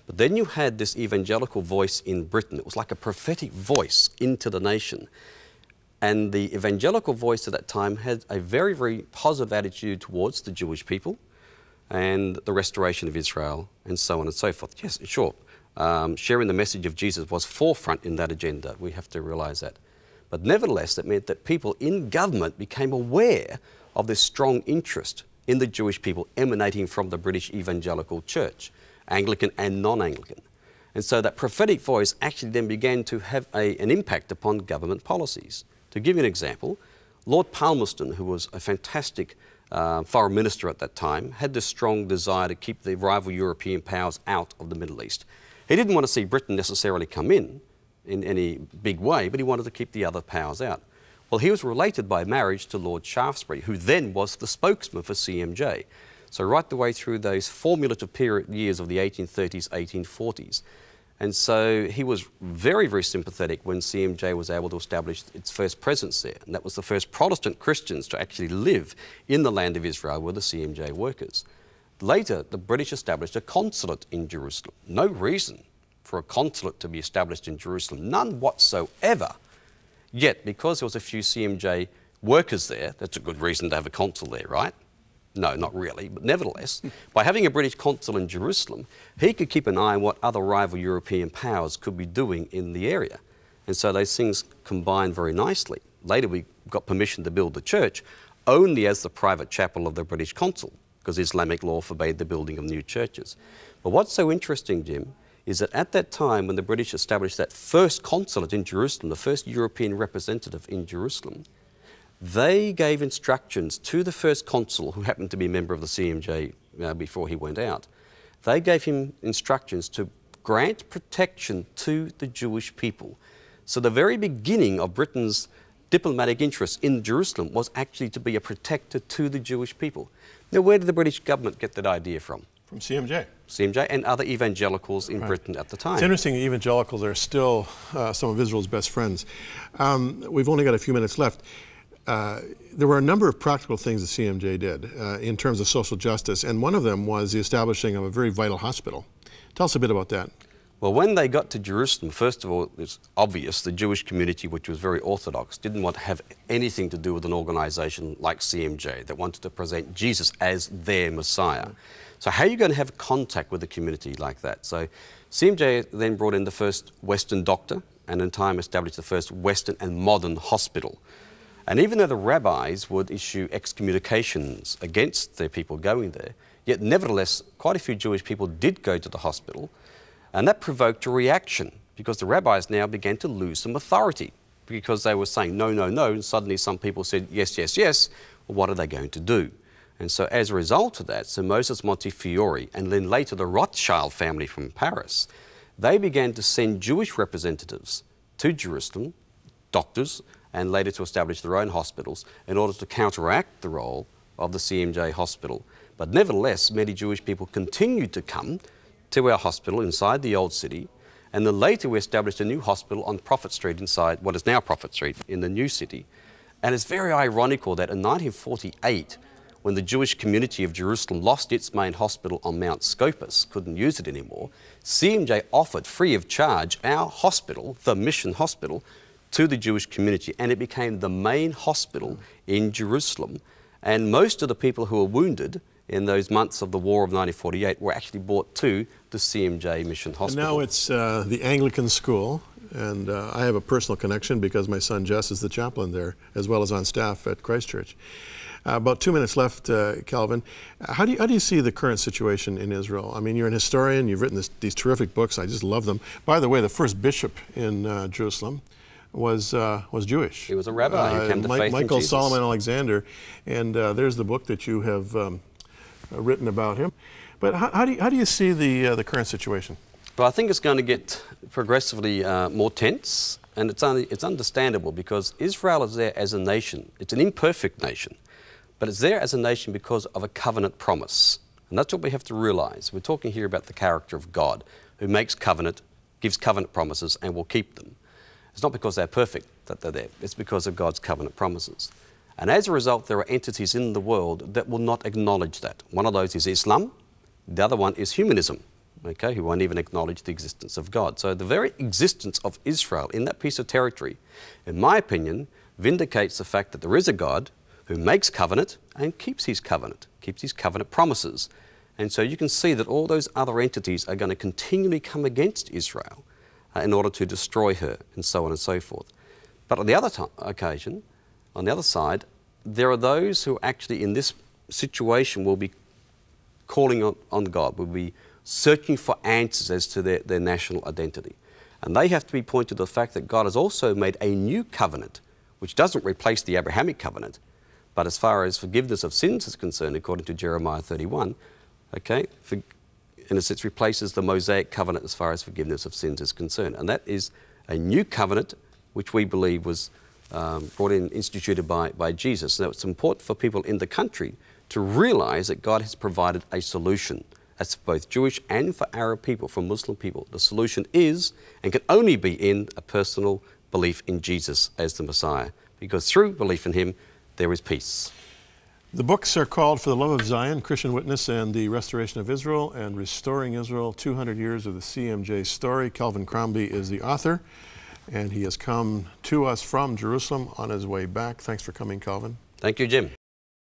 But then you had this evangelical voice in Britain. It was like a prophetic voice into the nation. And the evangelical voice at that time had a very, very positive attitude towards the Jewish people and the restoration of Israel and so on and so forth. Yes, sure. Sharing the message of Jesus was forefront in that agenda. We have to realise that. But nevertheless, it meant that people in government became aware of this strong interest in the Jewish people emanating from the British Evangelical Church, Anglican and non-Anglican. And so that prophetic voice actually then began to have an impact upon government policies. To give you an example, Lord Palmerston, who was a fantastic foreign minister at that time, had this strong desire to keep the rival European powers out of the Middle East. He didn't want to see Britain necessarily come in any big way, but he wanted to keep the other powers out. Well, he was related by marriage to Lord Shaftesbury, who then was the spokesman for CMJ. So right the way through those formulative period years of the 1830s, 1840s. And so he was very, very sympathetic when CMJ was able to establish its first presence there. And that was the first Protestant Christians to actually live in the land of Israel were the CMJ workers. Later, the British established a consulate in Jerusalem. No reason for a consulate to be established in Jerusalem, none whatsoever. Yet, because there was a few CMJ workers there, that's a good reason to have a consul there, right? No, not really, but nevertheless, by having a British consul in Jerusalem, he could keep an eye on what other rival European powers could be doing in the area. And so those things combined very nicely. Later we got permission to build the church only as the private chapel of the British consul, because Islamic law forbade the building of new churches. But what's so interesting, Jim, is that at that time when the British established that first consulate in Jerusalem, the first European representative in Jerusalem, they gave instructions to the first consul, who happened to be a member of the CMJ before he went out. They gave him instructions to grant protection to the Jewish people. So the very beginning of Britain's diplomatic interest in Jerusalem was actually to be a protector to the Jewish people. Now, where did the British government get that idea from? From CMJ. CMJ and other evangelicals in Britain at the time. It's interesting, evangelicals are still some of Israel's best friends. We've only got a few minutes left. There were a number of practical things that CMJ did in terms of social justice, and one of them was the establishing of a very vital hospital. Tell us a bit about that. Well, when they got to Jerusalem, first of all, it's obvious the Jewish community, which was very orthodox, didn't want to have anything to do with an organisation like CMJ that wanted to present Jesus as their Messiah. So how are you going to have contact with a community like that? So CMJ then brought in the first Western doctor and in time established the first Western and modern hospital. And even though the rabbis would issue excommunications against their people going there, yet nevertheless quite a few Jewish people did go to the hospital, and that provoked a reaction because the rabbis now began to lose some authority because they were saying no, no, no, and suddenly some people said yes, yes, yes. Well, what are they going to do? And so as a result of that, Sir Moses Montefiore and then later the Rothschild family from Paris, they began to send Jewish representatives to Jerusalem, doctors, and later to establish their own hospitals in order to counteract the role of the CMJ hospital. But nevertheless, many Jewish people continued to come to our hospital inside the old city, and then later we established a new hospital on Prophet Street inside what is now Prophet Street in the new city. And it's very ironical that in 1948, when the Jewish community of Jerusalem lost its main hospital on Mount Scopus, couldn't use it anymore, CMJ offered free of charge our hospital, the Mission Hospital, to the Jewish community, and it became the main hospital in Jerusalem. And most of the people who were wounded in those months of the War of 1948 were actually brought to the CMJ Mission Hospital. And now it's the Anglican school, and I have a personal connection because my son Jess is the chaplain there, as well as on staff at Christ Church. About 2 minutes left, Kelvin. How do you see the current situation in Israel? I mean, you're an historian, you've written these terrific books, I just love them. By the way, the first bishop in Jerusalem was Jewish. He was a rabbi who came to faith in Jesus. Michael Solomon Alexander, and there's the book that you have written about him. But how do you see the current situation? Well, I think it's going to get progressively more tense, and it's understandable because Israel is there as a nation. It's an imperfect nation, but it's there as a nation because of a covenant promise. And that's what we have to realize. We're talking here about the character of God, who makes covenant, gives covenant promises, and will keep them. It's not because they're perfect that they're there. It's because of God's covenant promises. And as a result, there are entities in the world that will not acknowledge that. One of those is Islam. The other one is humanism, okay, who won't even acknowledge the existence of God. So the very existence of Israel in that piece of territory, in my opinion, vindicates the fact that there is a God who makes covenant and keeps his covenant promises. And so you can see that all those other entities are going to continually come against Israel in order to destroy her, and so on and so forth. But on the other occasion, on the other side, there are those who actually in this situation will be calling on God, will be searching for answers as to their national identity. And they have to be pointed to the fact that God has also made a new covenant, which doesn't replace the Abrahamic covenant, but as far as forgiveness of sins is concerned, according to Jeremiah 31, okay, in a sense replaces the Mosaic covenant as far as forgiveness of sins is concerned. And that is a new covenant which we believe was instituted by Jesus. Now it's important for people in the country to realize that God has provided a solution. That's both Jewish and for Arab people, for Muslim people. The solution is and can only be in a personal belief in Jesus as the Messiah, because through belief in him there is peace. The books are called For the Love of Zion, Christian Witness and the Restoration of Israel, and Restoring Israel, 200 Years of the CMJ Story. Kelvin Crombie is the author, and he has come to us from Jerusalem on his way back. Thanks for coming, Kelvin. Thank you, Jim.